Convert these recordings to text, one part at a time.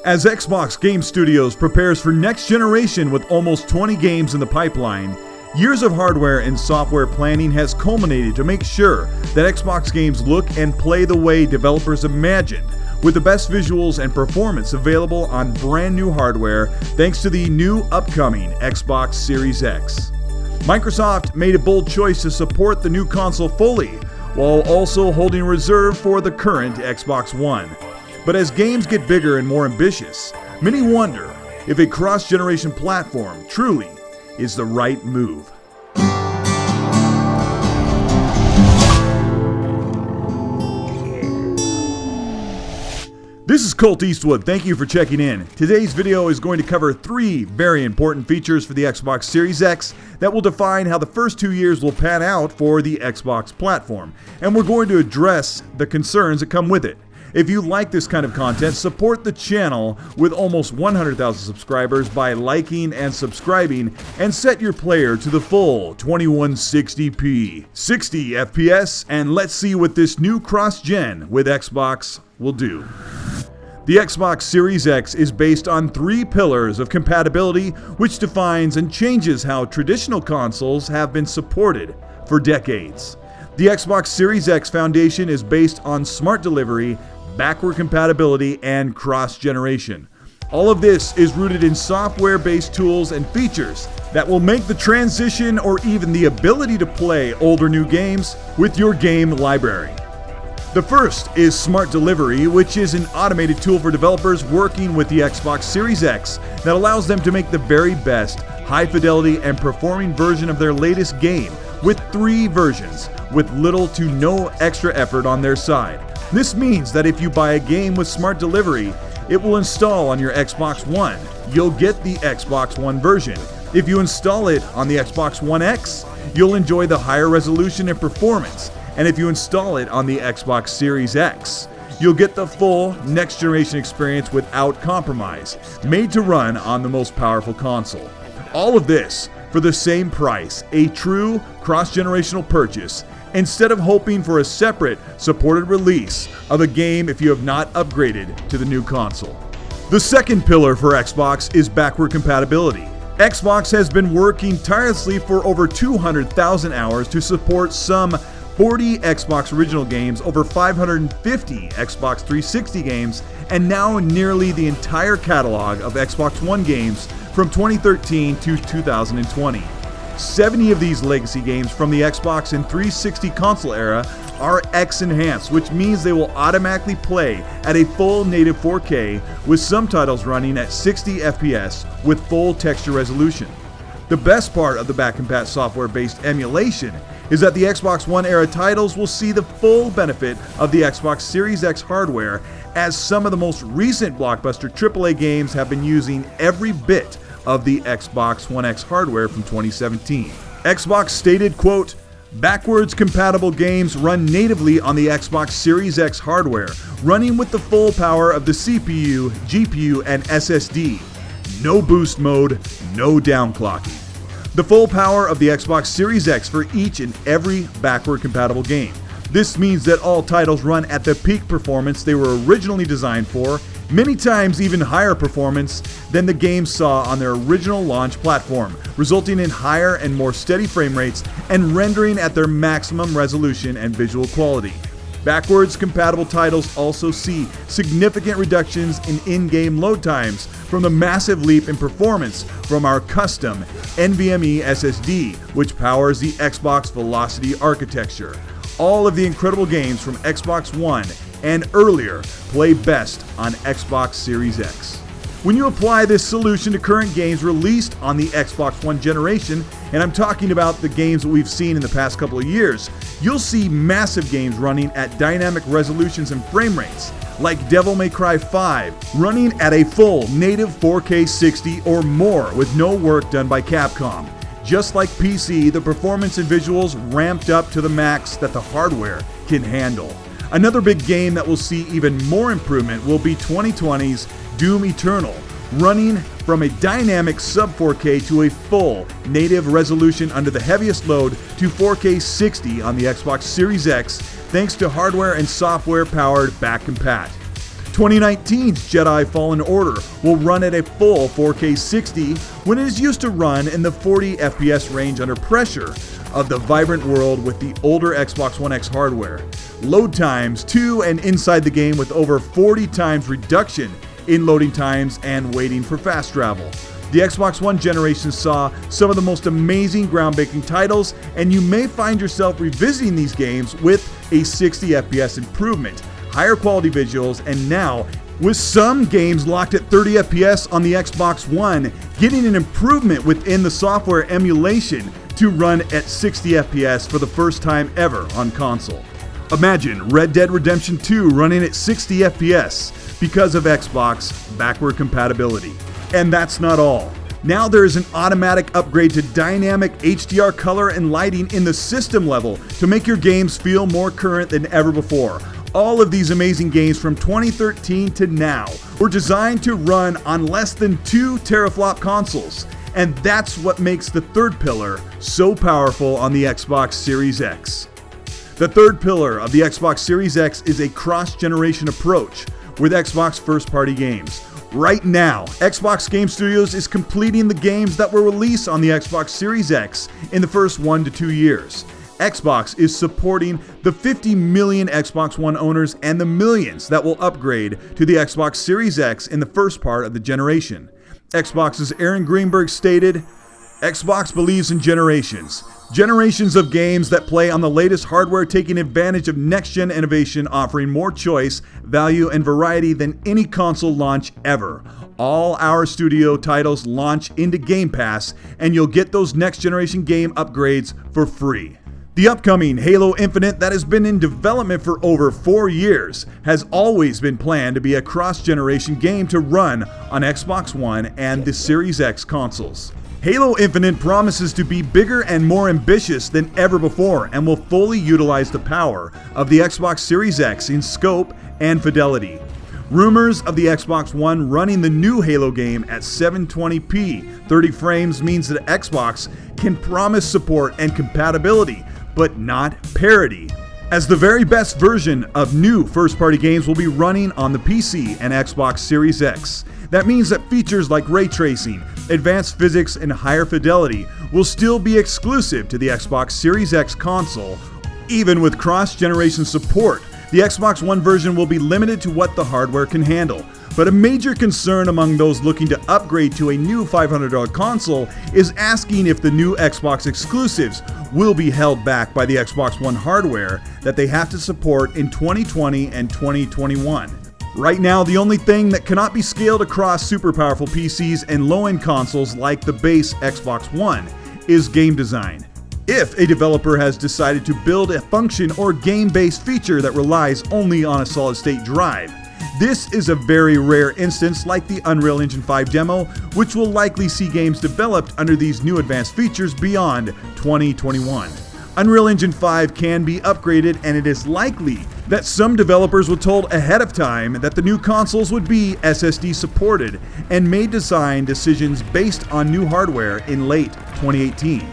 As Xbox Game Studios prepares for next generation with almost 20 games in the pipeline, years of hardware and software planning has culminated to make sure that Xbox games look and play the way developers imagined, with the best visuals and performance available on brand new hardware thanks to the new upcoming Xbox Series X. Microsoft made a bold choice to support the new console fully, while also holding reserve for the current Xbox One. But as games get bigger and more ambitious, many wonder if a cross-generation platform truly is the right move. This is Colteastwood. Thank you for checking in. Today's video is going to cover 3 very important features for the Xbox Series X that will define how the first 2 years will pan out for the Xbox platform, and we're going to address the concerns that come with it. If you like this kind of content, support the channel with almost 100,000 subscribers by liking and subscribing, and set your player to the full 2160p, 60 FPS, and let's see what this new cross-gen with Xbox will do. The Xbox Series X is based on 3 pillars of compatibility, which defines and changes how traditional consoles have been supported for decades. The Xbox Series X foundation is based on smart delivery, backward compatibility, and cross-generation. All of this is rooted in software-based tools and features that will make the transition or even the ability to play older new games with your game library. The first is Smart Delivery, which is an automated tool for developers working with the Xbox Series X that allows them to make the very best, high-fidelity and performing version of their latest game with 3 versions, with little to no extra effort on their side. This means that if you buy a game with Smart Delivery, it will install on your Xbox One. You'll get the Xbox One version. If you install it on the Xbox One X, you'll enjoy the higher resolution and performance. And if you install it on the Xbox Series X, you'll get the full next-generation experience without compromise, made to run on the most powerful console. All of this for the same price, a true cross-generational purchase, instead of hoping for a separate supported release of a game if you have not upgraded to the new console. The second pillar for Xbox is backward compatibility. Xbox has been working tirelessly for over 200,000 hours to support some 40 Xbox original games, over 550 Xbox 360 games, and now nearly the entire catalog of Xbox One games from 2013 to 2020. 70 of these legacy games from the Xbox and 360 console era are X-enhanced, which means they will automatically play at a full native 4K with some titles running at 60 FPS with full texture resolution. The best part of the back-compat software-based emulation is that the Xbox One era titles will see the full benefit of the Xbox Series X hardware, as some of the most recent blockbuster AAA games have been using every bit of the Xbox One X hardware from 2017. Xbox stated, quote, "Backwards compatible games run natively on the Xbox Series X hardware, running with the full power of the CPU, GPU, and SSD. No boost mode, no downclocking. The full power of the Xbox Series X for each and every backward compatible game. This means that all titles run at the peak performance they were originally designed for, many times even higher performance than the games saw on their original launch platform, resulting in higher and more steady frame rates and rendering at their maximum resolution and visual quality. Backwards compatible titles also see significant reductions in in-game load times from the massive leap in performance from our custom NVMe SSD, which powers the Xbox Velocity architecture. All of the incredible games from Xbox One and earlier play best on Xbox Series X. When you apply this solution to current games released on the Xbox One generation, and I'm talking about the games that we've seen in the past couple of years, you'll see massive games running at dynamic resolutions and frame rates, like Devil May Cry 5, running at a full native 4K 60 or more with no work done by Capcom. Just like PC, the performance and visuals ramped up to the max that the hardware can handle. Another big game that will see even more improvement will be 2020's Doom Eternal, running from a dynamic sub-4K to a full native resolution under the heaviest load to 4K 60 on the Xbox Series X, thanks to hardware and software-powered back compat. 2019's Jedi Fallen Order will run at a full 4K 60 when it is used to run in the 40 FPS range under pressure of the vibrant world with the older Xbox One X hardware. Load times to and inside the game with over 40 times reduction in loading times and waiting for fast travel. The Xbox One generation saw some of the most amazing groundbreaking titles, and you may find yourself revisiting these games with a 60 FPS improvement, higher quality visuals, and now with some games locked at 30 FPS on the Xbox One, getting an improvement within the software emulation to run at 60 FPS for the first time ever on console. Imagine Red Dead Redemption 2 running at 60 FPS because of Xbox backward compatibility. And that's not all. Now there is an automatic upgrade to dynamic HDR color and lighting in the system level to make your games feel more current than ever before. All of these amazing games from 2013 to now were designed to run on less than 2 teraflop consoles. And that's what makes the third pillar so powerful on the Xbox Series X. The third pillar of the Xbox Series X is a cross-generation approach with Xbox first-party games. Right now, Xbox Game Studios is completing the games that were released on the Xbox Series X in the first 1 to 2 years. Xbox is supporting the 50 million Xbox One owners and the millions that will upgrade to the Xbox Series X in the first part of the generation. Xbox's Aaron Greenberg stated, "Xbox believes in generations. Generations of games that play on the latest hardware, taking advantage of next-gen innovation, offering more choice, value, and variety than any console launch ever. All our studio titles launch into Game Pass, and you'll get those next-generation game upgrades for free." The upcoming Halo Infinite, that has been in development for over 4 years, has always been planned to be a cross-generation game to run on Xbox One and the Series X consoles. Halo Infinite promises to be bigger and more ambitious than ever before and will fully utilize the power of the Xbox Series X in scope and fidelity. Rumors of the Xbox One running the new Halo game at 720p 30 frames means that Xbox can promise support and compatibility, but not parity, as the very best version of new first-party games will be running on the PC and Xbox Series X. That means that features like ray tracing, advanced physics, and higher fidelity will still be exclusive to the Xbox Series X console. Even with cross-generation support, the Xbox One version will be limited to what the hardware can handle. But a major concern among those looking to upgrade to a new $500 console is asking if the new Xbox exclusives will be held back by the Xbox One hardware that they have to support in 2020 and 2021. Right now, the only thing that cannot be scaled across super powerful PCs and low-end consoles like the base Xbox One is game design. If a developer has decided to build a function or game-based feature that relies only on a solid-state drive, this is a very rare instance like the Unreal Engine 5 demo, which will likely see games developed under these new advanced features beyond 2021. Unreal Engine 5 can be upgraded, and it is likely that some developers were told ahead of time that the new consoles would be SSD supported and made design decisions based on new hardware in late 2018.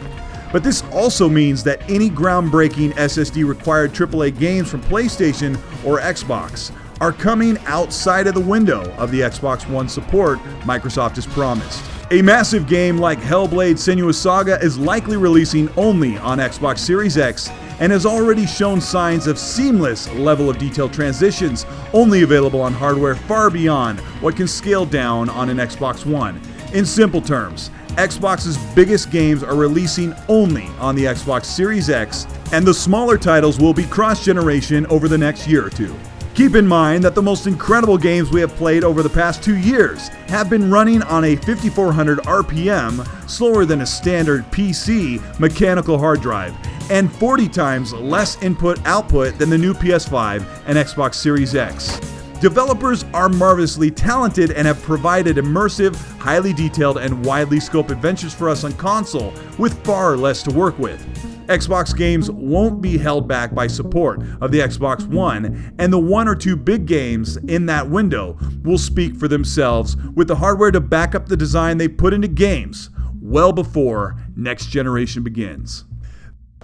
But this also means that any groundbreaking SSD required AAA games from PlayStation or Xbox are coming outside of the window of the Xbox One support Microsoft has promised. A massive game like Hellblade: Senua's Saga is likely releasing only on Xbox Series X and has already shown signs of seamless level of detail transitions, only available on hardware far beyond what can scale down on an Xbox One. In simple terms, Xbox's biggest games are releasing only on the Xbox Series X, and the smaller titles will be cross-generation over the next year or two. Keep in mind that the most incredible games we have played over the past 2 years have been running on a 5400 RPM, slower than a standard PC mechanical hard drive, and 40 times less input-output than the new PS5 and Xbox Series X. Developers are marvelously talented and have provided immersive, highly detailed, and widely scoped adventures for us on console with far less to work with. Xbox games won't be held back by support of the Xbox One, and the 1 or 2 big games in that window will speak for themselves with the hardware to back up the design they put into games well before next generation begins.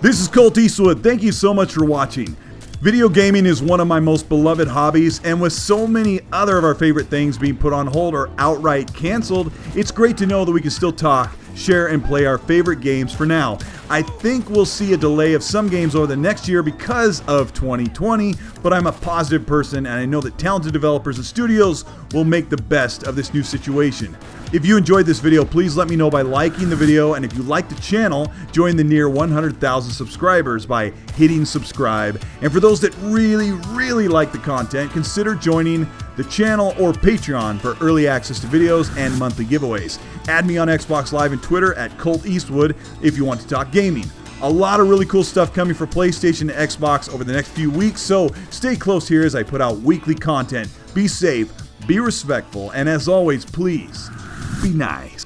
This is Colteastwood. Thank you so much for watching. Video gaming is one of my most beloved hobbies, and with so many other of our favorite things being put on hold or outright canceled, it's great to know that we can still talk, share, and play our favorite games for now. I think we'll see a delay of some games over the next year because of 2020, but I'm a positive person and I know that talented developers and studios will make the best of this new situation. If you enjoyed this video, please let me know by liking the video, and if you like the channel, join the near 100,000 subscribers by hitting subscribe. And for those that really like the content, consider joining the channel or Patreon for early access to videos and monthly giveaways. Add me on Xbox Live and Twitter at Colteastwood if you want to talk gaming. A lot of really cool stuff coming for PlayStation and Xbox over the next few weeks, so stay close here as I put out weekly content. Be safe, be respectful, and as always, please be nice.